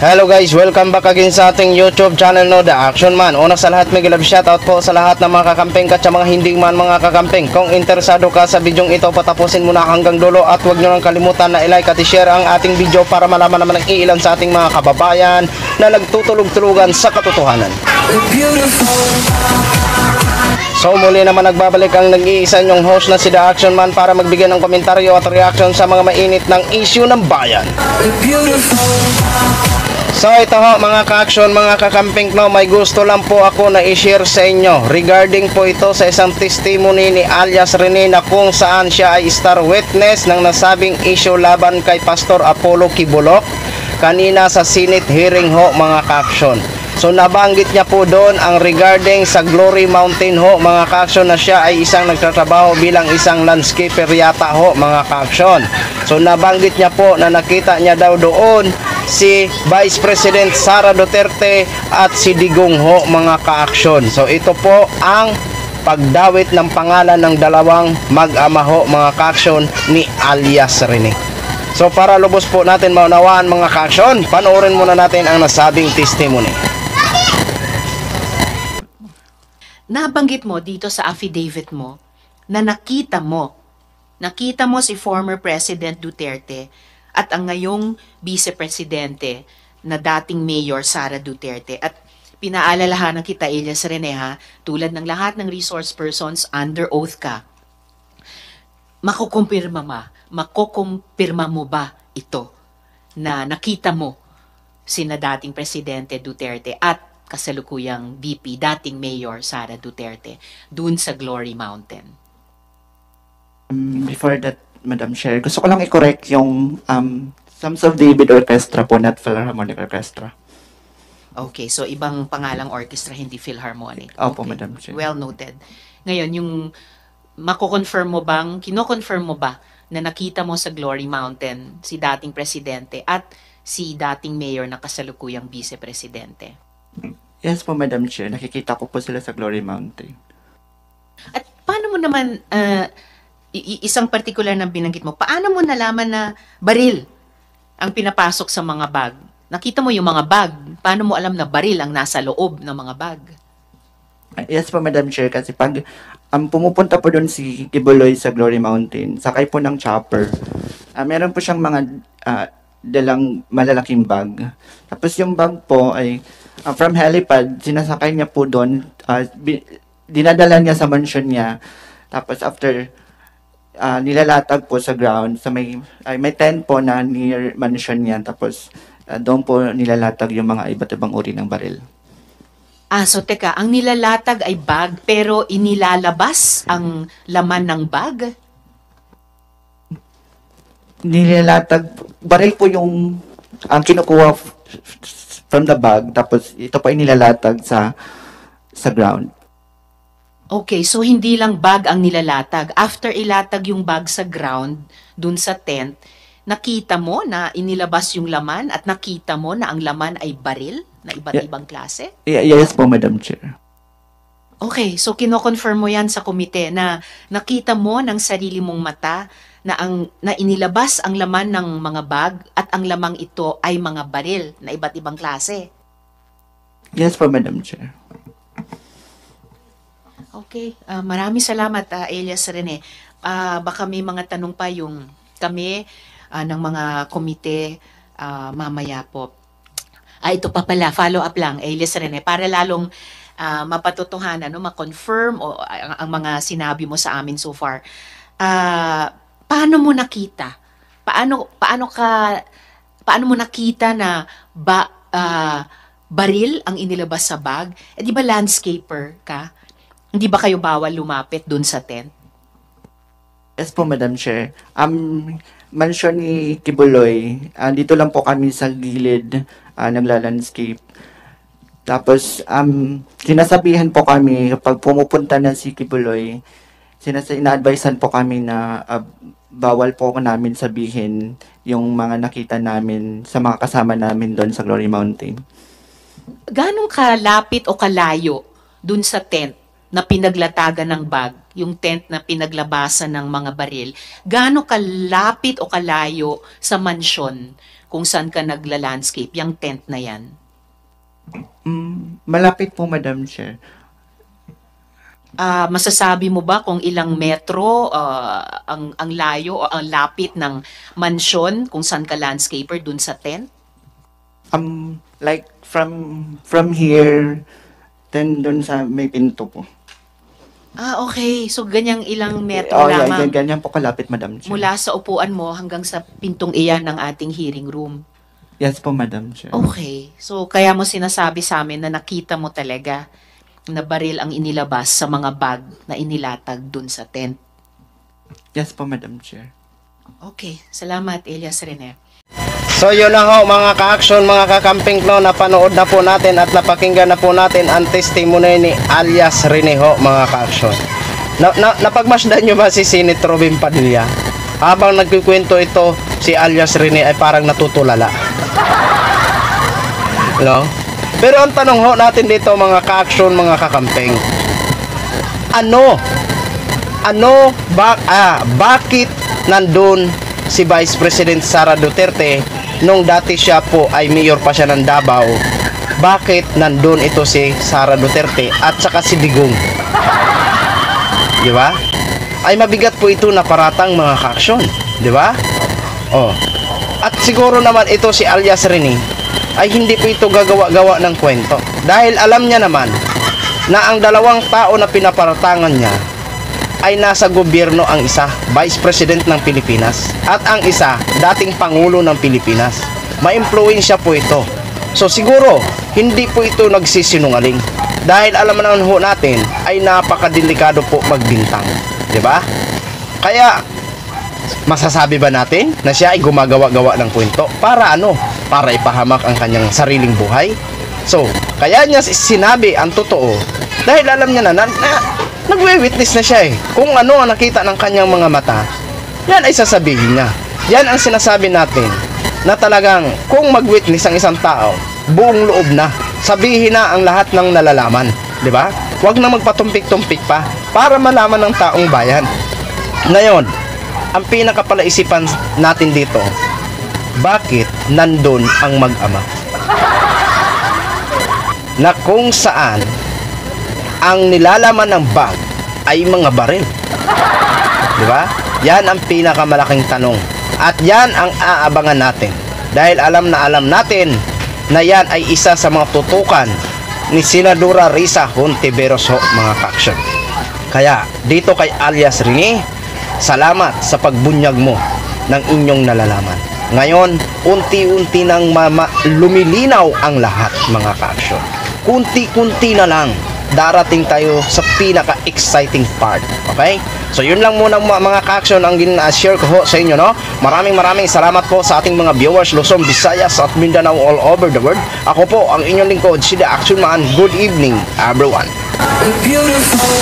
Hello guys, welcome back again sa ating YouTube channel no, The Action Man. Una sa lahat, may love shoutout po sa lahat ng mga kakamping at sa mga hindi man mga kakamping. Kung interesado ka sa bidyong ito, patapusin muna hanggang dulo at huwag nyo nang kalimutan na i-like at i-share ang ating video para malaman naman ng ilan sa ating mga kababayan na nagtutulog-tulugan sa katotohanan. So muli naman nagbabalik ang nag-iisa nyong host na si The Action Man para magbigay ng komentaryo at reaction sa mga mainit ng issue ng bayan. So ito ho mga ka-action, mga kakamping no, may gusto lang po ako na i-share sa inyo regarding po ito sa isang testimony ni alias Rene na kung saan siya ay star witness ng nasabing issue laban kay Pastor Apollo Kibuloc kanina sa Senate hearing ho mga ka-action. So nabanggit niya po doon ang regarding sa Glory Mountain ho mga ka-action na siya ay isang nagtatrabaho bilang isang landscaper yata ho mga ka-action. So nabanggit niya po na nakita niya daw doon si Vice President Sara Duterte at si Digong ho mga ka-action. So ito po ang pagdawit ng pangalan ng dalawang mag-ama ho mga ka-action ni alias Rene. So para lubos po natin maunawaan mga ka-action, panoorin muna natin ang nasabing testimony. Nabanggit mo dito sa affidavit mo na nakita mo si former President Duterte at ang ngayong vice-presidente na dating Mayor Sara Duterte. At pinaalalahanan kita, Elias Rene, ha, tulad ng lahat ng resource persons, under oath ka. Makukumpirma mo ba ito na nakita mo sina dating Presidente Duterte at kasalukuyang VP, dating Mayor Sara Duterte, dun sa Glory Mountain? Before that, Madam Chair, gusto ko lang i-correct yung Sons of David Orchestra po, not Philharmonic Orchestra. Okay, so ibang pangalang orchestra, hindi Philharmonic. Opo, Okay. Madam Chair. Well noted. Ngayon, yung kino-confirm mo ba na nakita mo sa Glory Mountain si dating Presidente at si dating Mayor na kasalukuyang Vice-Presidente? Yes po, Madam Chair. Nakikita ko po sila sa Glory Mountain. At paano mo naman, isang particular na binanggit mo, paano mo nalaman na baril ang pinapasok sa mga bag? Nakita mo yung mga bag, paano mo alam na baril ang nasa loob ng mga bag? Yes po, Madam Chair, kasi pag pumupunta po doon si Kibuloy sa Glory Mountain, sakay po ng chopper, meron po siyang mga dalang malalaking bag. Tapos yung bag po ay from helipad, sinasakay niya po doon, dinadala niya sa mansion niya. Tapos after nilalatag po sa ground, sa may tent po na near mansion niya. Tapos doon po nilalatag yung mga iba't ibang uri ng baril. So teka, ang nilalatag ay bag pero inilalabas ang laman ng bag? Nilalatag, baril po yung kinukuha from the bag, tapos ito po ay nilalatag sa ground. Okay, so hindi lang bag ang nilalatag. After ilatag yung bag sa ground, dun sa tent, nakita mo na inilabas yung laman at nakita mo na ang laman ay baril na iba't ibang klase? Yes po, Madam Chair. Okay, so kino-confirm mo yan sa komite na nakita mo ng sarili mong mata na inilabas ang laman ng mga bag at ang lamang ito ay mga baril na iba't ibang klase. Yes po, Madam Chair. Okay, maraming salamat, Elias Rene. Baka may mga tanong pa yung kami ng mga komite mamaya po. Ito pa pala, follow up lang, Elias Rene, para lalong mapatotohanan, ma-confirm ang mga sinabi mo sa amin so far. Paano mo nakita? Paano mo nakita na baril ang inilabas sa bag? Di ba landscaper ka? Hindi ba kayo bawal lumapit dun sa tent? Yes po, Madam Chair. Mansion ni Kibuloy, dito lang po kami sa gilid nagla-landscape. Tapos, sinasabihan po kami, kapag pumupunta na si Kibuloy, ina-advisean po kami na bawal po namin sabihin yung mga nakita namin sa mga kasama namin doon sa Glory Mountain. Ganong kalapit o kalayo dun sa tent na pinaglatagan ng bag, yung tent na pinaglabasan ng mga baril, gaano kalapit o kalayo sa mansyon kung saan ka nagla-landscape, yung tent na yan? Malapit po, Madam Chair. Masasabi mo ba kung ilang metro ang layo o ang lapit ng mansyon kung saan ka landscaper dun sa tent? Like from here, then doon sa may pinto po. Okay. So, ganyang ilang metro Oh, yeah, lamang ganyan po kalapit, Madam Chair. mula sa upuan mo hanggang sa pintong iyan ng ating hearing room. Yes po, Madam Chair. Okay. So, kaya mo sinasabi sa amin na nakita mo talaga na baril ang inilabas sa mga bag na inilatag dun sa tent. Yes po, Madam Chair. Okay. Salamat, Elias Rene. So yun na ho mga ka-action, mga kakamping no, napanood na po natin at napakinggan na po natin ang testimony ni alias Rene ho mga ka-action. Napagmasdan nyo ba si Senator Robin Padilla? Habang nagkikwento ito, si alias Rene ay parang natutulala. No? Pero ang tanong ho natin dito mga ka-action, mga kakamping, bakit nandun si Vice President Sara Duterte nung dati siya po ay mayor pa siya ng Davao? Bakit nandun ito si Sara Duterte at saka si Digong? Di ba? Ay mabigat po ito na paratang mga ka-action, di ba? Oh. At siguro naman ito si alias Rene ay hindi po ito gagawa-gawa ng kwento. Dahil alam niya naman na ang dalawang tao na pinaparatangan niya ay nasa gobyerno, ang isa, Vice President ng Pilipinas, at ang isa, dating Pangulo ng Pilipinas. Ma-impluwensya po ito. So siguro, hindi po ito nagsisinungaling. Dahil alam naman ho natin, ay napakadelikado po magbintang. Diba? Kaya, masasabi ba natin na siya ay gumagawa-gawa ng kwento? Para ano? Para ipahamak ang kanyang sariling buhay? So, kaya niya sinabi ang totoo dahil alam niya na nagwe-witness na siya eh. Kung ano ang nakita ng kanyang mga mata, yan ay sasabihin niya. Yan ang sinasabi natin na talagang kung mag-witness ang isang tao, buong loob na. Sabihin na ang lahat ng nalalaman. Di ba? Huwag na magpatumpik-tumpik pa para malaman ng taong bayan. Ngayon, ang pinakapalaisipan natin dito, bakit nandun ang mag-ama? Na kung saan ang nilalaman ng bag ay mga baril. Di ba? Yan ang pinakamalaking tanong. At yan ang aabangan natin. Dahil alam na alam natin na yan ay isa sa mga tutukan ni Senadora Risa Hontiveros ho, mga kaksyon. Kaya dito kay alias Rene, salamat sa pagbunyag mo ng inyong nalalaman. Ngayon, unti-unti nang lumilinaw ang lahat, mga kaksyon. Kunti-kunti na lang darating tayo sa pinaka-exciting part. Okay? So yun lang muna mga ka-action ang share ko ho sa inyo, no? Maraming salamat po sa ating mga viewers Luzon, Visayas at Mindanao all over the world. Ako po ang inyong lingkod, si The Action Man. Good evening, everyone. Beautiful.